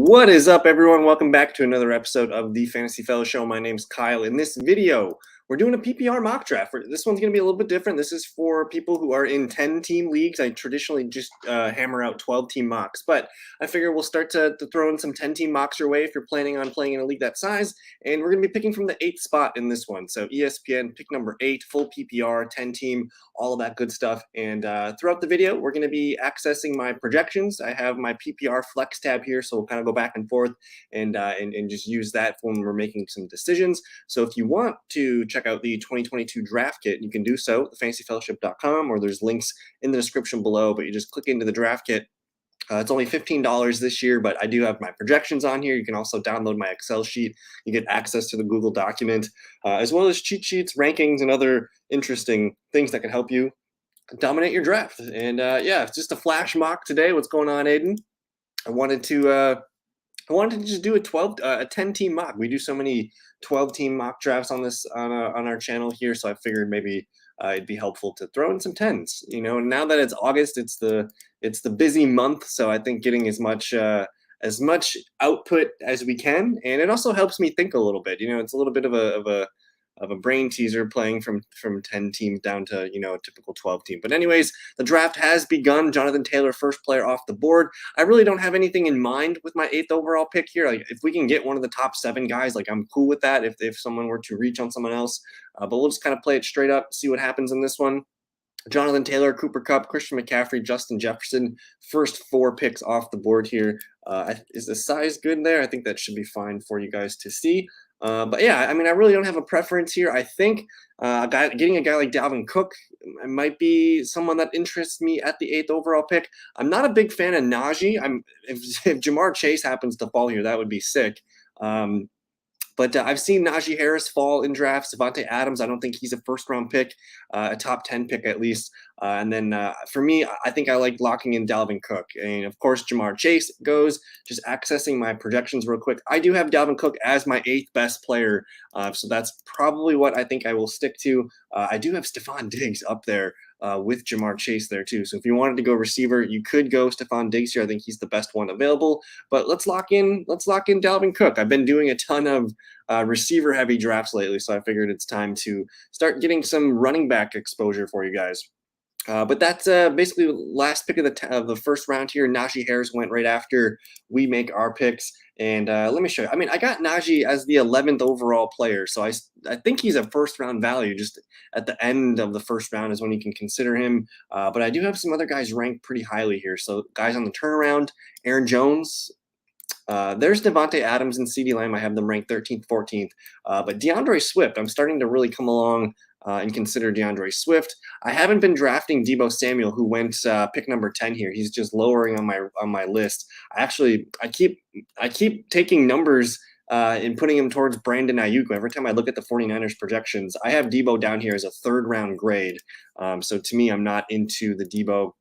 What is up, everyone? Welcome back to another episode of the Fantasy Fellow Show. My name's Kyle. In this video, we're doing a PPR mock draft. This one's going to be a little bit different. This is for people who are in 10-team leagues. I traditionally just hammer out 12-team mocks, but I figure we'll start to throw in some 10-team mocks your way if you're planning on playing in a league that size. And we're going to be picking from the 8th spot in this one. So ESPN, pick number 8, full PPR, 10-team, all of that good stuff. And throughout the video, we're going to be accessing my projections. I have my PPR flex tab here, so we'll kind of go back and forth and just use that when we're making some decisions. So if you want to check out the 2022 draft kit, you can do so at thefantasyfellowship.com, or there's links in the description below, but you just click into the draft kit. It's only $15 this year, but I do have my projections on here. You can also download my Excel sheet. You get access to the Google document, as well as cheat sheets, rankings, and other interesting things that can help you dominate your draft. And yeah, it's just a flash mock today. What's going on, Aiden? I wanted to just do a 10-team mock. We do so many 12-team mock drafts on our channel here, so I figured maybe it'd be helpful to throw in some 10s. You know, now that it's August, it's the busy month, so I think getting as much output as we can, and it also helps me think a little bit. You know, it's a little bit of a brain teaser playing from 10 teams down to, you know, a typical 12 team. But anyways, the draft has begun. Jonathan Taylor, first player off the board. I really don't have anything in mind with my 8th overall pick here. Like, if we can get one of the top 7 guys, like, I'm cool with that if someone were to reach on someone else. But we'll just kind of play it straight up, see what happens in this one. Jonathan Taylor, Cooper Kupp, Christian McCaffrey, Justin Jefferson, first 4 picks off the board here. Is the size good there? I think that should be fine for you guys to see. But yeah, I mean, I really don't have a preference here. I think getting a guy like Dalvin Cook might be someone that interests me at the 8th overall pick. I'm not a big fan of Najee. If Jamar Chase happens to fall here, that would be sick. But I've seen Najee Harris fall in drafts. Devontae Adams, I don't think he's a first-round pick, a top 10 pick at least. And then for me, I think I like locking in Dalvin Cook. And, of course, Jamar Chase goes. Just accessing my projections real quick. I do have Dalvin Cook as my 8th best player, so that's probably what I think I will stick to. I do have Stephon Diggs up there with Jamar Chase there too. So if you wanted to go receiver, you could go Stephon Diggs here. I think he's the best one available. But let's lock in Dalvin Cook. I've been doing a ton of receiver heavy drafts lately, so I figured it's time to start getting some running back exposure for you guys. But that's basically last pick of the first round here. Najee Harris went right after we make our picks. And let me show you. I mean, I got Najee as the 11th overall player. So I think he's a first-round value. Just at the end of the first round is when you can consider him. But I do have some other guys ranked pretty highly here. So guys on the turnaround, Aaron Jones. There's Devontae Adams and CeeDee Lamb. I have them ranked 13th, 14th. But DeAndre Swift, I'm starting to really come along and consider DeAndre Swift. I haven't been drafting Deebo Samuel, who went pick number 10 here. He's just lowering on my list. I keep taking numbers and putting him towards Brandon Aiyuk. Every time I look at the 49ers projections, I have Deebo down here as a 3rd-round grade. So to me, I'm not into the Deebo.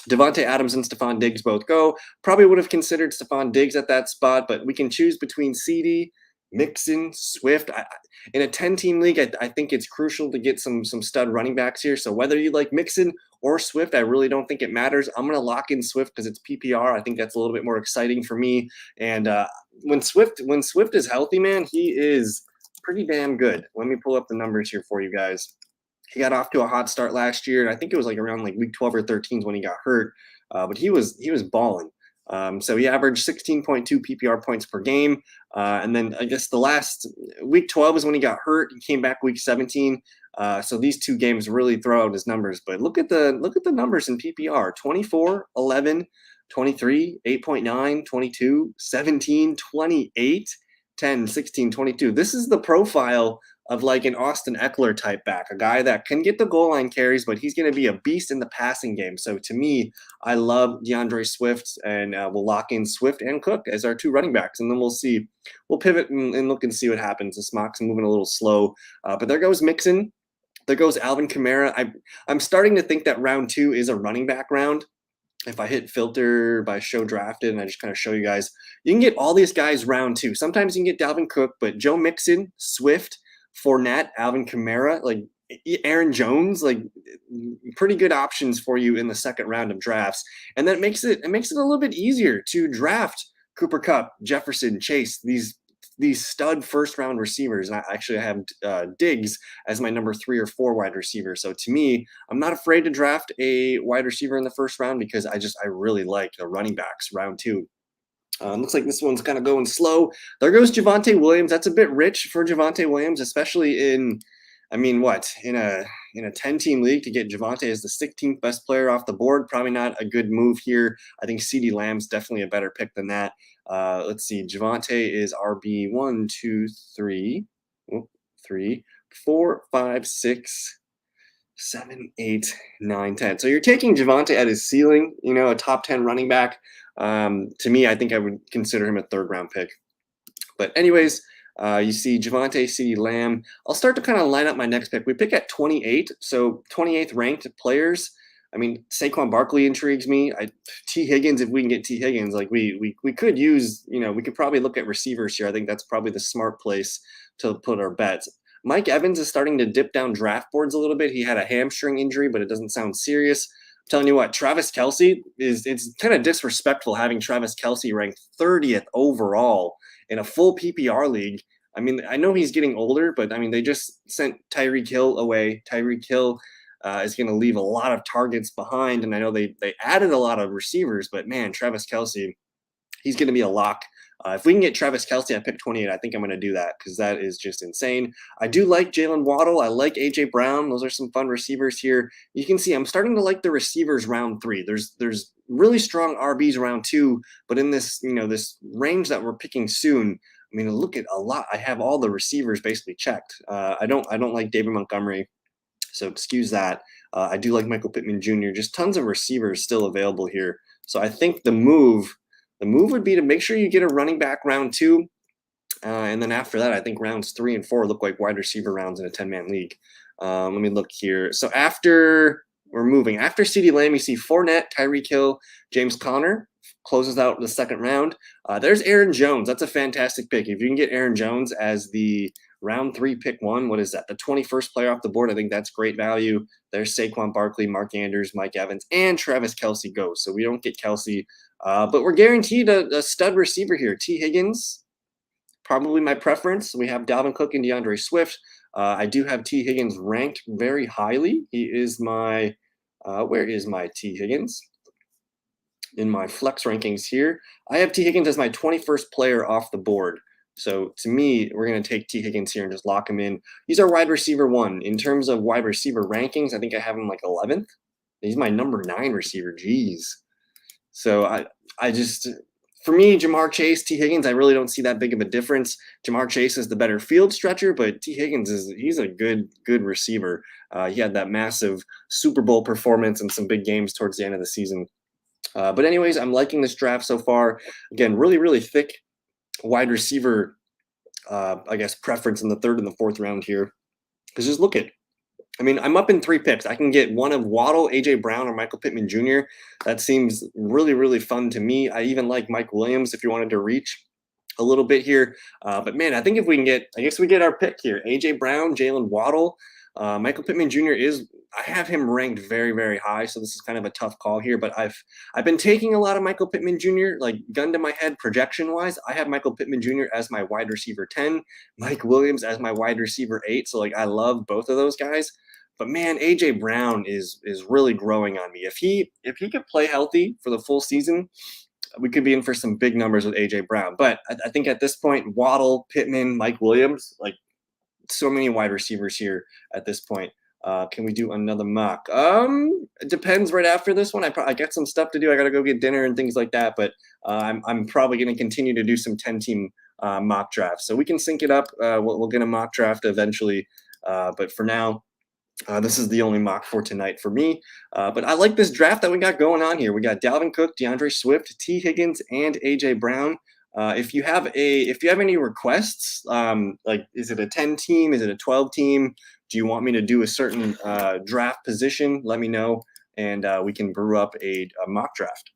Devontae Adams and Stephon Diggs both go. Probably would have considered Stephon Diggs at that spot, but we can choose between CD, Mixon, Swift. In a 10-team league, I think it's crucial to get some stud running backs here. So whether you like Mixon or Swift, I really don't think it matters. I'm going to lock in Swift because it's PPR. I think that's a little bit more exciting for me. And when Swift is healthy, man, he is pretty damn good. Let me pull up the numbers here for you guys. He got off to a hot start last year. I think it was like around like week 12 or 13 when he got hurt. But he was balling. So he averaged 16.2 PPR points per game. And then I guess the last week 12 is when he got hurt. He came back week 17. So these 2 games really throw out his numbers. But look at the numbers in PPR: 24, 11, 23, 8.9, 22, 17, 28, 10, 16, 22. This is the profile of like an Austin Eckler type back, a guy that can get the goal line carries, but he's going to be a beast in the passing game. So to me, I love DeAndre Swift, and we'll lock in Swift and Cook as our 2 running backs, and then we'll see. We'll pivot and look and see what happens. This mock's moving a little slow, but there goes Mixon. There goes Alvin Kamara. I'm starting to think that round 2 is a running back round. If I hit filter by show drafted and I just kind of show you guys, you can get all these guys round 2. Sometimes you can get Dalvin Cook, but Joe Mixon, Swift, Fournette, Alvin Kamara, like Aaron Jones, like pretty good options for you in the 2nd round of drafts. And that makes it a little bit easier to draft Cooper Kupp, Jefferson, Chase, these stud first round receivers. And I have Diggs as my number 3 or 4 wide receiver. So to me, I'm not afraid to draft a wide receiver in the first round because I really like the running backs round 2. Looks like this one's kind of going slow. There goes Javonte Williams. That's a bit rich for Javonte Williams, especially in a 10-team league to get Javonte as the 16th best player off the board. Probably not a good move here. I think CeeDee Lamb's definitely a better pick than that. Let's see. Javonte is RB 1, 2, 3, 4, 5, 6, 7, 8, 9, 10. So you're taking Javonte at his ceiling, a top 10 running back. To me, I think I would consider him a 3rd round pick. But anyways, you see Javonte, CeeDee Lamb. I'll start to kind of line up my next pick. We pick at 28, so 28th ranked players. Saquon Barkley intrigues me. T. Higgins, if we can get T. Higgins, like we could use, we could probably look at receivers here. I think that's probably the smart place to put our bets. Mike Evans is starting to dip down draft boards a little bit. He had a hamstring injury, but it doesn't sound serious. I'm telling you what, Travis Kelce it's kind of disrespectful having Travis Kelce ranked 30th overall in a full PPR league. I know he's getting older, but they just sent Tyreek Hill away. Tyreek Hill is going to leave a lot of targets behind, and I know they added a lot of receivers, but man, Travis Kelce, he's going to be a lock. If we can get Travis Kelce at pick 28, I think I'm going to do that because that is just insane. I do like Jalen Waddle. I like AJ Brown. Those are some fun receivers here. You can see I'm starting to like the receivers round 3. There's really strong RBs round 2, but in this this range that we're picking soon, look at a lot. I have all the receivers basically checked. I don't like David Montgomery, so excuse that. I do like Michael Pittman Jr. Just tons of receivers still available here. So I think the move would be to make sure you get a running back round 2. And then after that, I think rounds 3 and 4 look like wide receiver rounds in a 10-man league. Let me look here. So after CeeDee Lamb, you see Fournette, Tyreek Hill, James Conner closes out the 2nd round. There's Aaron Jones. That's a fantastic pick. If you can get Aaron Jones as the round 3 pick 1, what is that? The 21st player off the board. I think that's great value. There's Saquon Barkley, Mark Andrews, Mike Evans, and Travis Kelce goes. So we don't get Kelce. But we're guaranteed a stud receiver here. T. Higgins, probably my preference. We have Dalvin Cook and DeAndre Swift. I do have T. Higgins ranked very highly. He is my where is my T. Higgins? In my flex rankings here, I have T. Higgins as my 21st player off the board. So to me, we're going to take T. Higgins here and just lock him in. He's our wide receiver 1. In terms of wide receiver rankings, I think I have him like 11th. He's my number 9 receiver. Jeez. So I just, for me, Jamar Chase, T. Higgins, I really don't see that big of a difference. Jamar Chase is the better field stretcher, but T. Higgins he's a good receiver. He had that massive Super Bowl performance and some big games towards the end of the season. But anyways, I'm liking this draft so far. Again, really, really thick wide receiver, preference in the 3rd and the 4th round here. Because just look at, I'm up in 3 picks. I can get one of Waddle, AJ Brown, or Michael Pittman Jr. That seems really, really fun to me. I even like Mike Williams if you wanted to reach a little bit here. But man, I think if we can get, we get our pick here. AJ Brown, Jalen Waddle, Michael Pittman Jr. I have him ranked very, very high. So this is kind of a tough call here, but I've been taking a lot of Michael Pittman Jr., like gun to my head projection wise. I have Michael Pittman Jr. as my wide receiver 10, Mike Williams as my wide receiver 8. So I love both of those guys. But man, AJ Brown is really growing on me. If he could play healthy for the full season, we could be in for some big numbers with AJ Brown. But I think at this point, Waddle, Pittman, Mike Williams, so many wide receivers here at this point. Can we do another mock? It depends right after this one. I got some stuff to do. I got to go get dinner and things like that. But I'm probably going to continue to do some 10-team mock drafts. So we can sync it up. We'll get a mock draft eventually. But for now, this is the only mock for tonight for me. But I like this draft that we got going on here. We got Dalvin Cook, DeAndre Swift, T. Higgins, and AJ Brown. If you have any requests, is it a 10-team? Is it a 12-team? Do you want me to do a certain draft position? Let me know, and we can brew up a mock draft.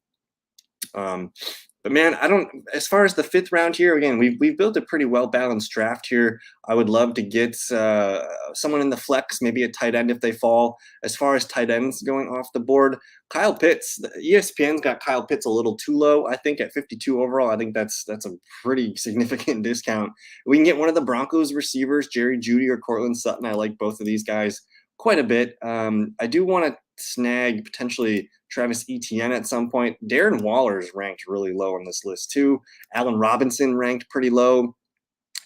But But man, I don't. As far as the 5th round here, again, we've built a pretty well balanced draft here. I would love to get someone in the flex, maybe a tight end if they fall. As far as tight ends going off the board, Kyle Pitts, ESPN's got Kyle Pitts a little too low. I think at 52 overall. I think that's a pretty significant discount. We can get one of the Broncos receivers, Jerry Jeudy or Courtland Sutton. I like both of these guys quite a bit. I do want to snag potentially Travis Etienne at some point. Darren Waller is ranked really low on this list too. Allen Robinson ranked pretty low.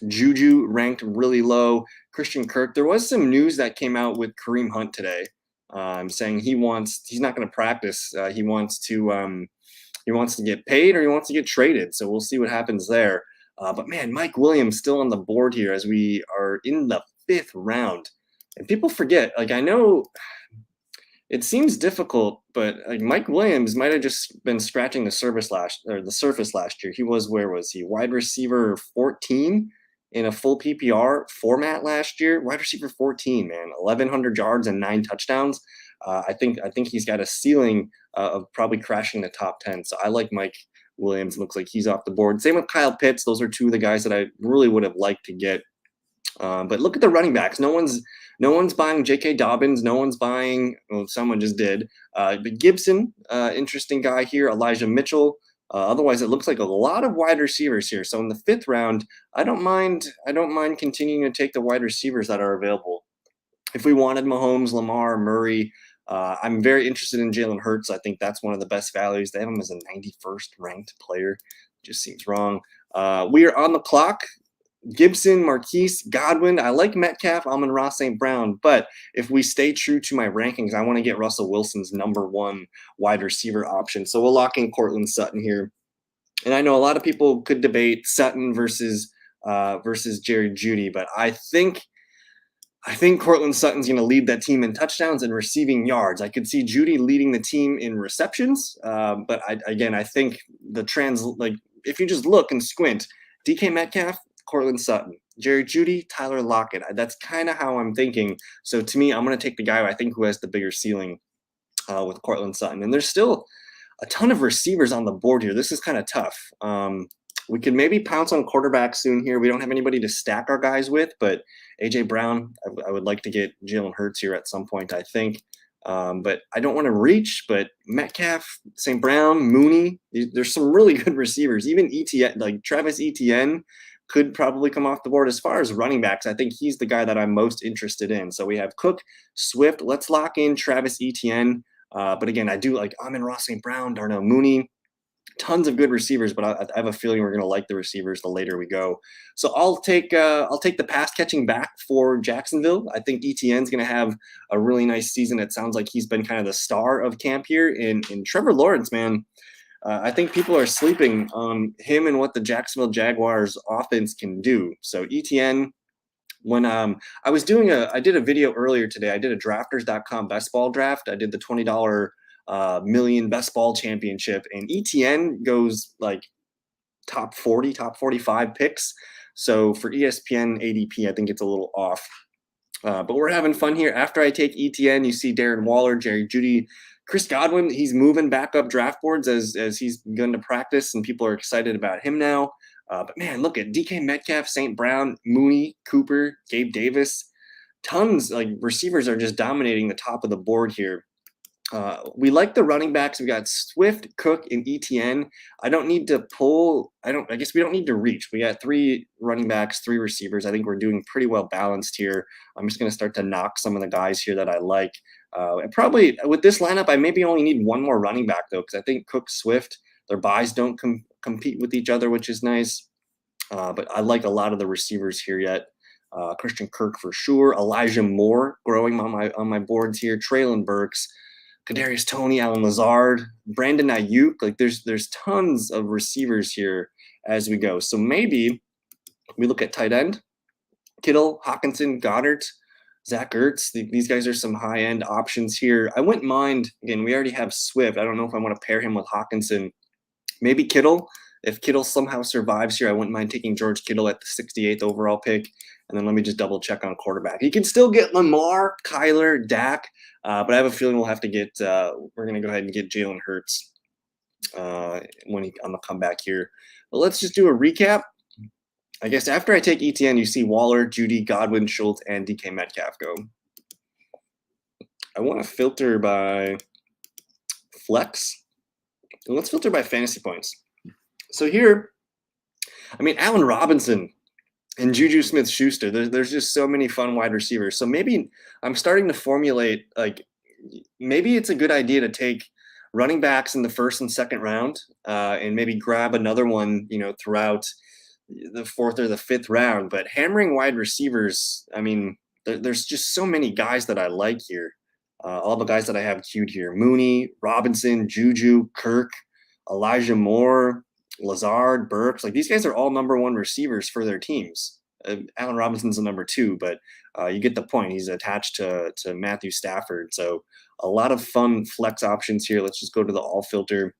Juju ranked really low. Christian Kirk. There was some news that came out with Kareem Hunt today, saying he's not going to practice. He wants to get paid or he wants to get traded. So we'll see what happens there. But man, Mike Williams still on the board here as we are in the 5th round. And people forget, like, I know it seems difficult, but like Mike Williams might have just been scratching the surface last year. He was, where was he? Wide receiver 14 in a full PPR format last year. Wide receiver 14, man, 1,100 yards and 9 touchdowns. I think he's got a ceiling of probably crashing the top 10. So I like Mike Williams. Looks like he's off the board. Same with Kyle Pitts. Those are two of the guys that I really would have liked to get. But look at the running backs. No one's buying J.K. Dobbins. No one's buying. Well, someone just did. But Gibson, interesting guy here. Elijah Mitchell. Otherwise, it looks like a lot of wide receivers here. So in the 5th round, I don't mind continuing to take the wide receivers that are available. If we wanted Mahomes, Lamar, Murray, I'm very interested in Jalen Hurts. I think that's one of the best values. They have him as a 91st ranked player. Just seems wrong. We are on the clock. Gibson, Marquise, Godwin. I like Metcalf, Amon-Ra, St. Brown. But if we stay true to my rankings, I want to get Russell Wilson's #1 wide receiver option. So we'll lock in Courtland Sutton here. And I know a lot of people could debate Sutton versus Jerry Jeudy, but I think Courtland Sutton's going to lead that team in touchdowns and receiving yards. I could see Jeudy leading the team in receptions, but I think if you just look and squint, DK Metcalf, Courtland Sutton, Jerry Jeudy, Tyler Lockett. That's kind of how I'm thinking. So to me, I'm going to take the guy I think who has the bigger ceiling with Courtland Sutton. And there's still a ton of receivers on the board here. This is kind of tough. We could maybe pounce on quarterback soon here. We don't have anybody to stack our guys with, but AJ Brown, I would like to get Jalen Hurts here at some point, I think. But I don't want to reach, but Metcalf, St. Brown, Mooney, there's some really good receivers. Even Etienne, like Travis Etienne, could probably come off the board. As far as running backs, I think he's the guy that I'm most interested in. So we have Cook, Swift. Let's lock in Travis Etienne. But again, I do like Amon-Ra St. Brown, Darnell Mooney. Tons of good receivers, but I have a feeling we're going to like the receivers the later we go. So I'll take the pass catching back for Jacksonville. I think Etienne's going to have a really nice season. It sounds like he's been kind of the star of camp here. In Trevor Lawrence, man, I think people are sleeping on him and what the Jacksonville Jaguars offense can do. So Etienne, when I did a video earlier today. I did a drafters.com best ball draft. I did the $20 million best ball championship, and Etienne goes like top 40, top 45 picks. So for ESPN ADP, I think it's a little off. But we're having fun here. After I take Etienne, you see Darren Waller, Jerry Jeudy, Chris Godwin. He's moving back up draft boards as he's begun to practice, and people are excited about him now. But man, look at DK Metcalf, St. Brown, Mooney, Cooper, Gabe Davis. Tons, like, receivers are just dominating the top of the board here. We like the running backs. We got Swift, Cook, and Etienne. I guess we don't need to reach. We got 3 running backs, 3 receivers. I think we're doing pretty well balanced here. I'm just going to start to knock some of the guys here that I like. And probably with this lineup, I maybe only need 1 more running back though, because I think Cook, Swift, their buys don't compete with each other, which is nice. But I like a lot of the receivers here yet. Christian Kirk for sure. Elijah Moore growing on my boards here. Treylon Burks, Kadarius Toney, Alan Lazard, Brandon Aiyuk. Like there's tons of receivers here as we go. So maybe we look at tight end. Kittle, Hawkinson, Goddard, Zach Ertz. These guys are some high-end options here. I wouldn't mind, again, we already have Swift. I don't know if I want to pair him with Hawkinson. Maybe Kittle. If Kittle somehow survives here, I wouldn't mind taking George Kittle at the 68th overall pick. And then let me just double check on quarterback. You can still get Lamar, Kyler, Dak, but I have a feeling we'll have to we're going to go ahead and get Jalen Hurts. when on the comeback here. But let's just do a recap. I guess after I take Etienne, you see Waller, Judy, Godwin, Schultz, and DK Metcalf go. I want to filter by flex. And let's filter by fantasy points. So here, I mean, Allen Robinson and Juju Smith-Schuster, there's just so many fun wide receivers. So maybe I'm starting to formulate, like, maybe it's a good idea to take running backs in the first and second round and maybe grab another one, throughout the fourth or the fifth round. But hammering wide receivers, I mean, there's just so many guys that I like here. All the guys that I have queued here: Mooney, Robinson, Juju, Kirk, Elijah Moore, Lazard, Burks. Like, these guys are all #1 receivers for their teams. Allen Robinson's a #2, but you get the point. He's attached to Matthew Stafford. So a lot of fun flex options here. Let's just go to the all filter.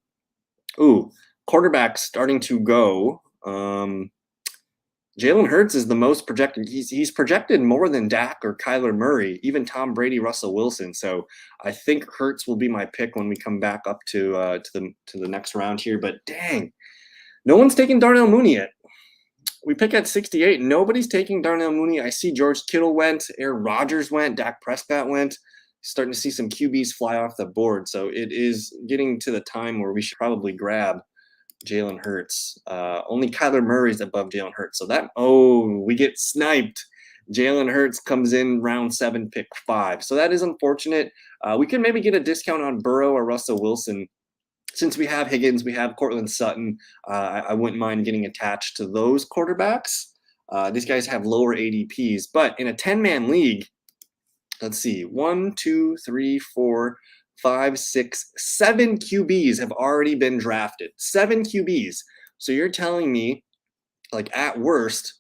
Ooh, quarterback starting to go. Jalen Hurts is the most projected. He's projected more than Dak or Kyler Murray, even Tom Brady, Russell Wilson. So I think Hurts will be my pick when we come back up to the next round here. But dang, no one's taking Darnell Mooney yet. We pick at 68. Nobody's taking Darnell Mooney. I see George Kittle went, Aaron Rodgers went, Dak Prescott went. Starting to see some QBs fly off the board. So it is getting to the time where we should probably grab Jalen Hurts. Only Kyler Murray's above Jalen Hurts. So we get sniped. Jalen Hurts comes in round 7, pick 5. So that is unfortunate. We can maybe get a discount on Burrow or Russell Wilson. Since we have Higgins, we have Courtland Sutton. I wouldn't mind getting attached to those quarterbacks. These guys have lower ADPs, but in a 10-man league, let's see, 1, 2, 3, 4, 5, 6, 7 QBs have already been drafted. 7 QBs. So you're telling me, like, at worst,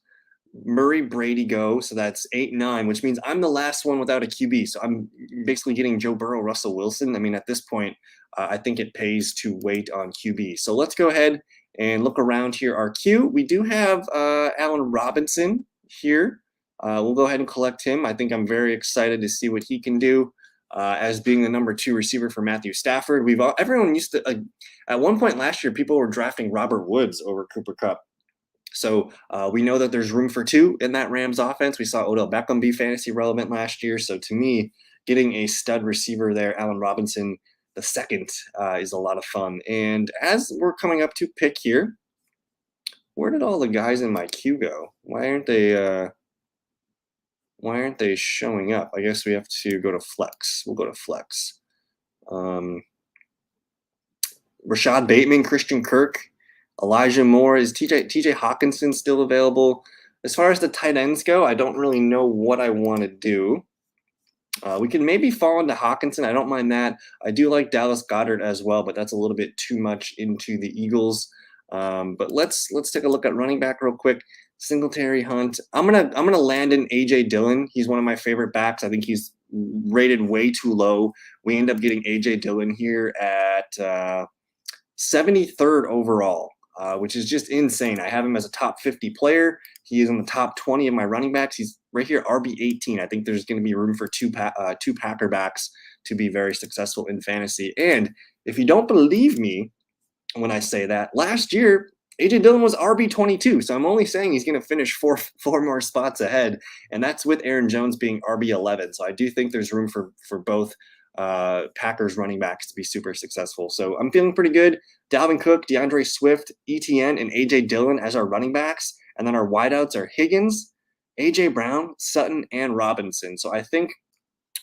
Murray, Brady go. So that's 8, 9, which means I'm the last one without a QB. So I'm basically getting Joe Burrow, Russell Wilson. I mean, at this point, I think it pays to wait on QB. So let's go ahead and look around here. Our queue, we do have Allen Robinson here. We'll go ahead and collect him. I think I'm very excited to see what he can do as being the #2 receiver for Matthew Stafford. Everyone used to, at one point last year, people were drafting Robert Woods over Cooper Kupp. So we know that there's room for 2 in that Rams offense. We saw Odell Beckham be fantasy relevant last year. So to me, getting a stud receiver there, Allen Robinson the second, is a lot of fun. And as we're coming up to pick here, where did all the guys in my queue go? Why aren't they showing up? I guess we have to go to flex. We'll go to flex. Rashad Bateman, Christian Kirk, Elijah Moore. Is TJ Hawkinson still available? As far as the tight ends go, I don't really know what I want to do. We can maybe fall into Hawkinson. I don't mind that. I do like Dallas Goedert as well, but that's a little bit too much into the Eagles. But let's take a look at running back real quick. Singletary, Hunt. I'm gonna land in AJ Dillon. He's one of my favorite backs. I think he's rated way too low. We end up getting AJ Dillon here at 73rd overall, which is just insane. I have him as a top 50 player. He is in the top 20 of my running backs. He's right here, RB 18. I think there's going to be room for two Packer backs to be very successful in fantasy. And if you don't believe me when I say that, last year AJ Dillon was RB 22. So I'm only saying he's going to finish four more spots ahead, and that's with Aaron Jones being RB 11. So I do think there's room for both Packers running backs to be super successful. So I'm feeling pretty good. Dalvin Cook, DeAndre Swift, Etienne, and AJ Dillon as our running backs. And then our wideouts are Higgins, AJ Brown, Sutton, and Robinson. So I think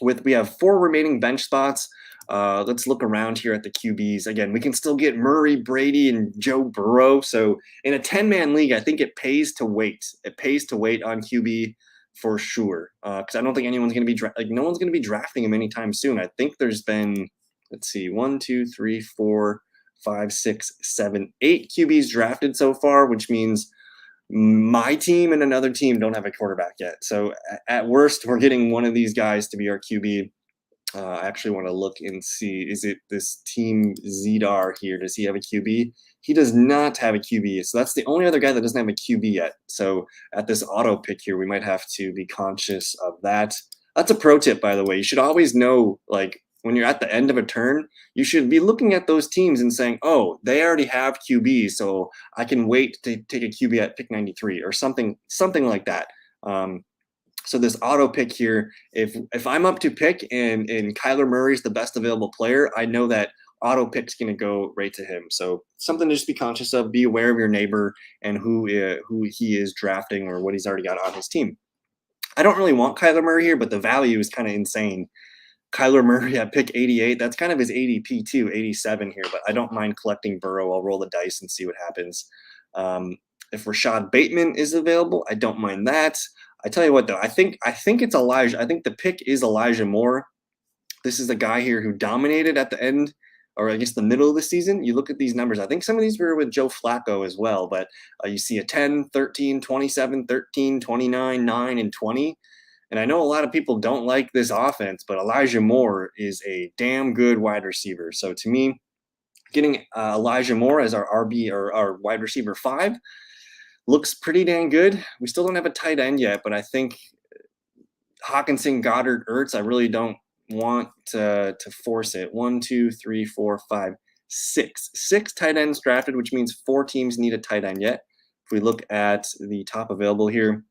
we have 4 remaining bench spots. Let's look around here at the QBs. Again, we can still get Murray, Brady, and Joe Burrow. So in a 10-man league, I think it pays to wait. It pays to wait on QB for sure. Because I don't think anyone's going to be no one's going to be drafting him anytime soon. I think there's been, let's see, 1, 2, 3, 4, 5, 6, 7, 8 QBs drafted so far, which means my team and another team don't have a quarterback yet. So at worst, we're getting one of these guys to be our QB. I actually want to look and see, is it this Team Zedar here? Does he have a QB? He does not have a QB. So that's the only other guy that doesn't have a QB yet. So at this auto pick here, we might have to be conscious of that. That's a pro tip, by the way. You should always know, like, when you're at the end of a turn, you should be looking at those teams and saying, oh, they already have QBs, so I can wait to take a QB at pick 93 or something like that. So this auto pick here, if I'm up to pick and Kyler Murray is the best available player, I know that auto pick's going to go right to him. So something to just be conscious of. Be aware of your neighbor and who he is drafting or what he's already got on his team. I don't really want Kyler Murray here, but the value is kind of insane. Kyler Murray at pick 88, that's kind of his ADP too, 87 here, but I don't mind collecting Burrow. I'll roll the dice and see what happens. If Rashad Bateman is available, I don't mind that. I tell you what, though, I think it's Elijah. I think the pick is Elijah Moore. This is a guy here who dominated at the end, or I guess the middle of the season. You look at these numbers. I think some of these were with Joe Flacco as well, but you see a 10, 13, 27, 13, 29, 9, and 20. And I know a lot of people don't like this offense, but Elijah Moore is a damn good wide receiver. So to me, getting Elijah Moore as our RB or our wide receiver 5 looks pretty dang good. We still don't have a tight end yet, but I think Hawkinson, Goddard, Ertz, I really don't want to force it. 1, 2, 3, 4, 5, 6. 6 tight ends drafted, which means 4 teams need a tight end yet. If we look at the top available here,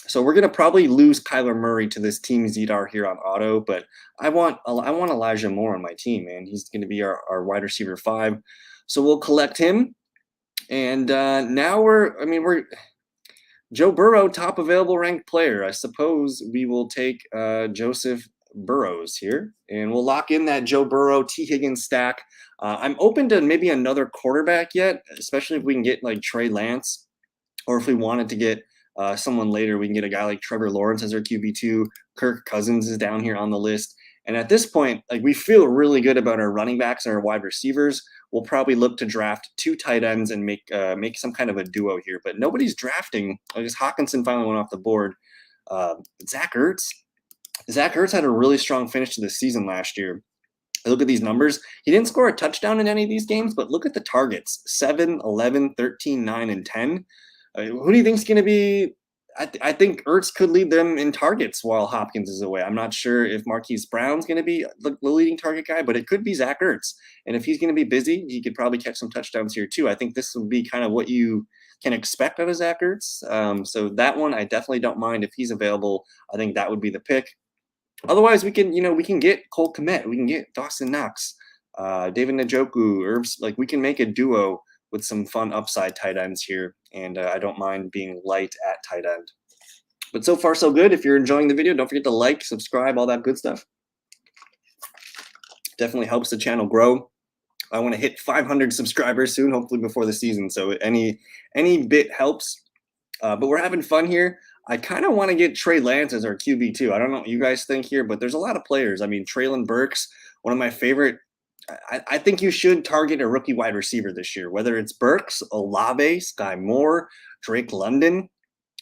so we're going to probably lose Kyler Murray to this Team ZDAR here on auto, but I want Elijah Moore on my team, man. He's going to be our wide receiver 5. So we'll collect him. And now we're Joe Burrow, top available ranked player. I suppose we will take Joseph Burrows here, and we'll lock in that Joe Burrow, T. Higgins stack. I'm open to maybe another quarterback yet, especially if we can get like Trey Lance, or if we wanted to get someone later, we can get a guy like Trevor Lawrence as our QB2. Kirk Cousins is down here on the list. And at this point, like, we feel really good about our running backs and our wide receivers. We'll probably look to draft 2 tight ends and make some kind of a duo here. But nobody's drafting. I guess Hawkinson finally went off the board. Zach Ertz had a really strong finish to the season last year. Look at these numbers. He didn't score a touchdown in any of these games, but look at the targets. 7, 11, 13, 9, and 10. Who do you think is going to be? I think Ertz could lead them in targets while Hopkins is away. I'm not sure if Marquise Brown's going to be the leading target guy, but it could be Zach Ertz. And if he's going to be busy, he could probably catch some touchdowns here too. I think this will be kind of what you can expect out of Zach Ertz. So that one, I definitely don't mind if he's available. I think that would be the pick. Otherwise, we can get Cole Kmet. We can get Dawson Knox, David Njoku, like we can make a duo with some fun upside tight ends here. And I don't mind being light at tight end. But so far, so good. If you're enjoying the video, don't forget to like, subscribe, all that good stuff. Definitely helps the channel grow. I want to hit 500 subscribers soon, hopefully before the season. So any bit helps. But we're having fun here. I kind of want to get Trey Lance as our QB too. I don't know what you guys think here, but there's a lot of players. I mean, Treylon Burks, one of my favorite. I think you should target a rookie wide receiver this year, whether it's Burks, Olave, Sky Moore, Drake London.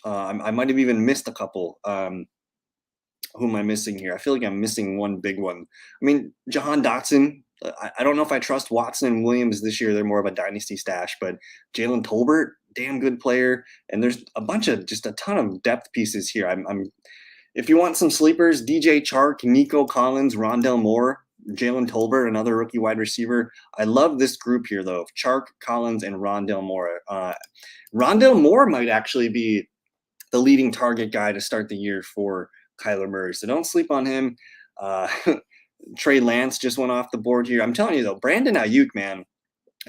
I might have even missed a couple. Who am I missing here? I feel like I'm missing one big one. I mean, Jahan Dotson. I don't know if I trust Watson and Williams this year. They're more of a dynasty stash, but Jalen Tolbert, damn good player. And there's just a ton of depth pieces here. If you want some sleepers, DJ Chark, Nico Collins, Rondell Moore, Jalen Tolbert, another rookie wide receiver. I love this group here, though, Chark, Collins, and Rondell Moore. Rondell Moore might actually be the leading target guy to start the year for Kyler Murray, so don't sleep on him. Trey Lance just went off the board here. I'm telling you, though, Brandon Aiyuk, man,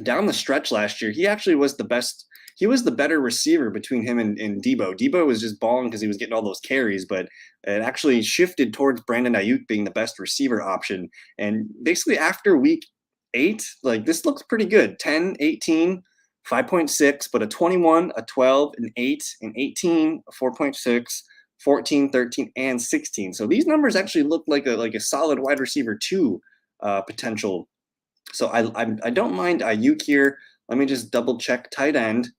down the stretch last year, he actually was the best. He was the better receiver between him and Debo. Debo was just balling because he was getting all those carries, but it actually shifted towards Brandon Aiyuk being the best receiver option. And basically after week 8, like, this looks pretty good. 10, 18, 5.6, but a 21, a 12, an 8, an 18, a 4.6, 14, 13, and 16. So these numbers actually look like a solid wide receiver 2 potential. So I don't mind Aiyuk here. Let me just double check tight end.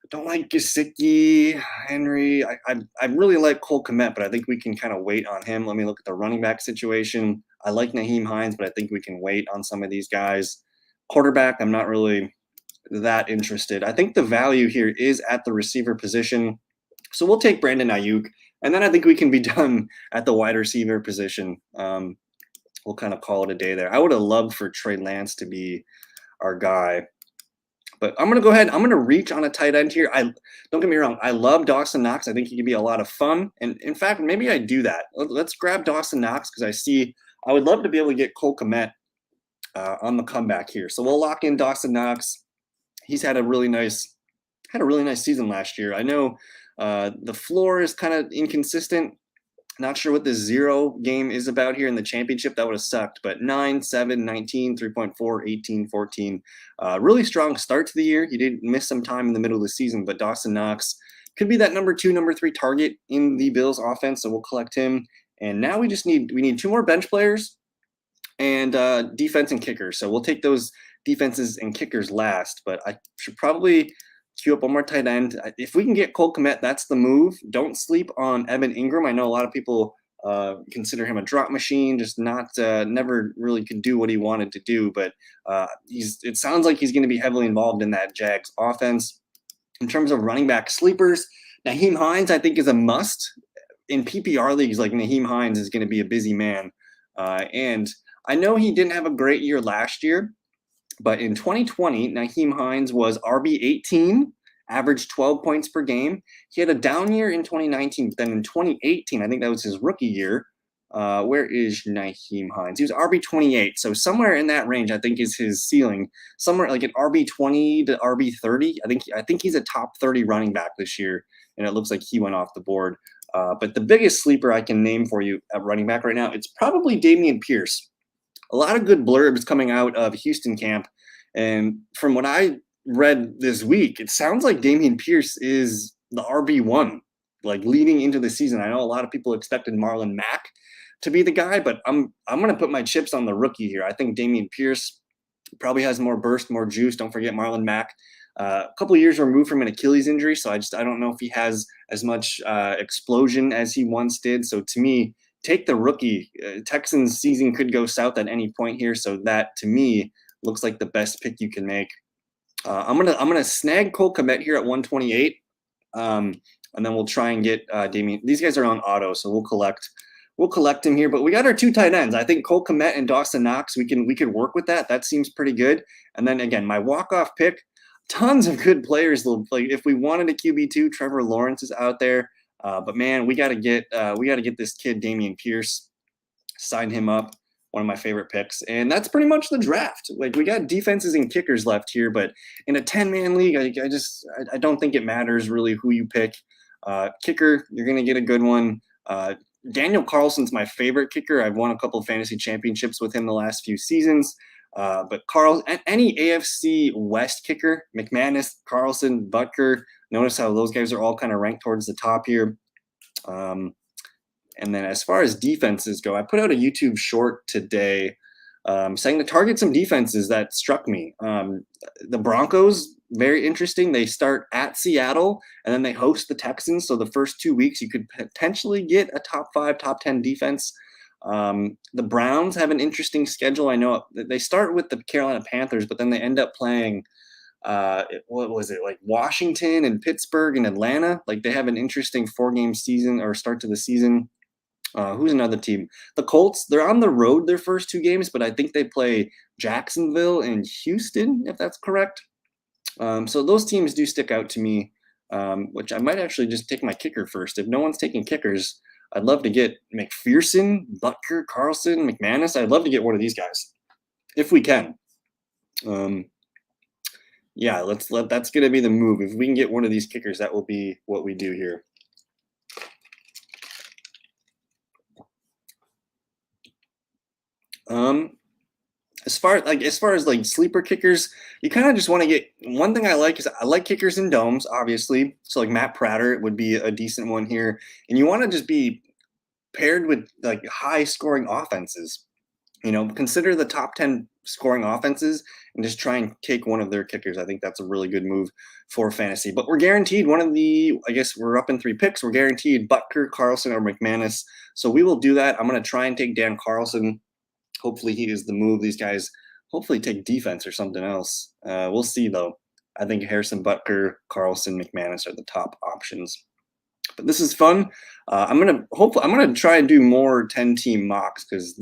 I don't like Gesicki, Henry. I really like Cole Kmet, but I think we can kind of wait on him. Let me look at the running back situation. I like Naheem Hines, but I think we can wait on some of these guys. Quarterback, I'm not really that interested. I think the value here is at the receiver position. So we'll take Brandon Aiyuk, and then I think we can be done at the wide receiver position. we'll kind of call it a day there. I would have loved for Trey Lance to be our guy. But I'm going to go ahead. I'm going to reach on a tight end here. Don't get me wrong. I love Dawson Knox. I think he can be a lot of fun. And in fact, maybe I do that. Let's grab Dawson Knox because I would love to be able to get Kmet on the comeback here. So we'll lock in Dawson Knox. He's had a really nice season last year. I know the floor is kind of inconsistent. Not sure what the 0 game is about here in the championship. That would have sucked. But 9, 7, 19, 3.4, 18, 14. Really strong start to the year. He did miss some time in the middle of the season, but Dawson Knox could be that number 2, number 3 target in the Bills offense. So we'll collect him. And now we need 2 more bench players and defense and kickers. So we'll take those defenses and kickers last. But I should probably queue up one more tight end. If we can get Kmet, that's the move. Don't sleep on Evan Ingram. I know a lot of people consider him a drop machine, just never really could do what he wanted to do. But it sounds like he's going to be heavily involved in that Jags offense. In terms of running back sleepers, Nyheim Hines, I think, is a must. In PPR leagues, like Nyheim Hines is going to be a busy man. And I know he didn't have a great year last year, but in 2020, Nyheim Hines was RB18, averaged 12 points per game. He had a down year in 2019, but then in 2018, I think that was his rookie year. Where is Nyheim Hines? He was RB28, so somewhere in that range, I think, is his ceiling. Somewhere like an RB20 to RB30. I think he's a top 30 running back this year, and it looks like he went off the board. But the biggest sleeper I can name for you at running back right now, it's probably Dameon Pierce. A lot of good blurbs coming out of Houston camp. And from what I read this week, it sounds like Dameon Pierce is the RB1, like leading into the season. I know a lot of people expected Marlon Mack to be the guy, but I'm going to put my chips on the rookie here. I think Dameon Pierce probably has more burst, more juice. Don't forget Marlon Mack. A couple of years removed from an Achilles injury, so I don't know if he has as much explosion as he once did. So to me, take the rookie. Texans season could go south at any point here, so that to me looks like the best pick you can make. I'm gonna snag Kmet here at 128, and then we'll try and get Dameon. These guys are on auto, so we'll collect him here. But we got our 2 tight ends. I think Kmet and Dawson Knox. We could work with that. That seems pretty good. And then again, my walk-off pick. Tons of good players. Like if we wanted a QB2, Trevor Lawrence is out there. But man, we got to get this kid Dameon Pierce, sign him up. One of my favorite picks, and that's pretty much the draft. Like we got defenses and kickers left here, but in a 10-man league, I don't think it matters really who you pick. Kicker, you're gonna get a good one. Daniel Carlson's my favorite kicker. I've won a couple of fantasy championships with him the last few seasons. But any AFC West kicker, McManus, Carlson, Butker, notice how those guys are all kind of ranked towards the top here. And then as far as defenses go, I put out a YouTube short today saying to target some defenses that struck me. The Broncos, very interesting. They start at Seattle, and then they host the Texans. So the first 2 weeks, you could potentially get a top 5, top 10 defense. The Browns have an interesting schedule. I know they start with the Carolina Panthers, but then they end up playing what was it, like Washington and Pittsburgh and Atlanta. Like they have an interesting 4-game season or start to the season. Who's another team? The Colts, they're on the road their first 2 games, but I think they play Jacksonville and Houston, if that's correct. So those teams do stick out to me, which I might actually just take my kicker first. If no one's taking kickers, I'd love to get McPherson, Butker, Carlson, McManus. I'd love to get one of these guys if we can. Yeah, that's going to be the move. If we can get one of these kickers, that will be what we do here. As far as like sleeper kickers, you kind of just want to get one thing I like kickers in domes, obviously. So like Matt Prater would be a decent one here, and you want to just be paired with like high scoring offenses. You know, consider the top 10 scoring offenses and just try and take one of their kickers. I think that's a really good move for fantasy. But we're guaranteed one of the, I guess we're up in 3 picks. We're guaranteed Butker, Carlson, or McManus. So we will do that. I'm going to try and take Dan Carlson. Hopefully he is the move. These guys hopefully take defense or something else. We'll see, though. I think Harrison, Butker, Carlson, McManus are the top options. But this is fun. I'm gonna try and do more 10-team mocks because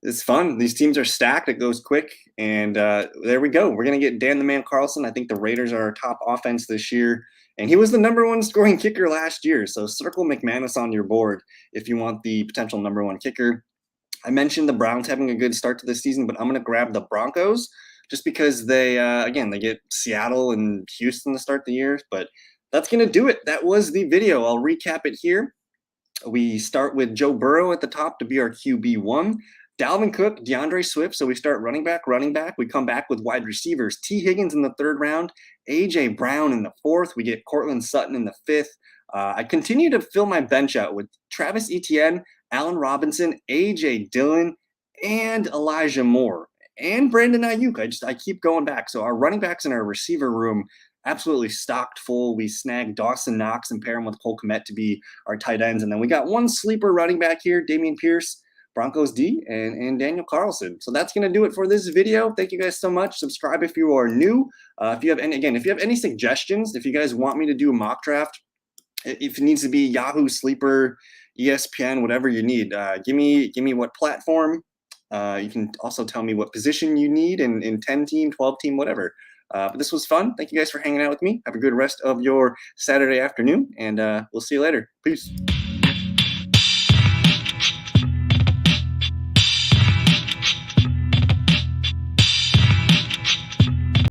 It's fun. These teams are stacked. It goes quick. And there we go. We're going to get Dan the Man Carlson. I think the Raiders are our top offense this year. And he was the #1 scoring kicker last year. So circle McManus on your board if you want the potential #1 kicker. I mentioned the Browns having a good start to the season, but I'm going to grab the Broncos just because they, again, they get Seattle and Houston to start the year. But that's going to do it. That was the video. I'll recap it here. We start with Joe Burrow at the top to be our QB1. Dalvin Cook, DeAndre Swift. So we start running back. We come back with wide receivers. T. Higgins in the 3rd round. AJ Brown in the 4th. We get Courtland Sutton in the 5th. I continue to fill my bench out with Travis Etienne, Allen Robinson, AJ Dillon, and Elijah Moore, and Brandon Aiyuk. I keep going back. So our running backs in our receiver room absolutely stocked full. We snagged Dawson, Knox, and pair him with Kmet to be our tight ends. And then we got one sleeper running back here, Dameon Pierce, Broncos D, and Daniel Carlson. So that's going to do it for this video. Thank you guys so much. Subscribe if you are new. If you have any suggestions, if you guys want me to do a mock draft, if it needs to be Yahoo, Sleeper, ESPN, whatever you need, give me what platform. You can also tell me what position you need in 10-team, 12-team, whatever. But this was fun. Thank you guys for hanging out with me. Have a good rest of your Saturday afternoon, and we'll see you later. Peace.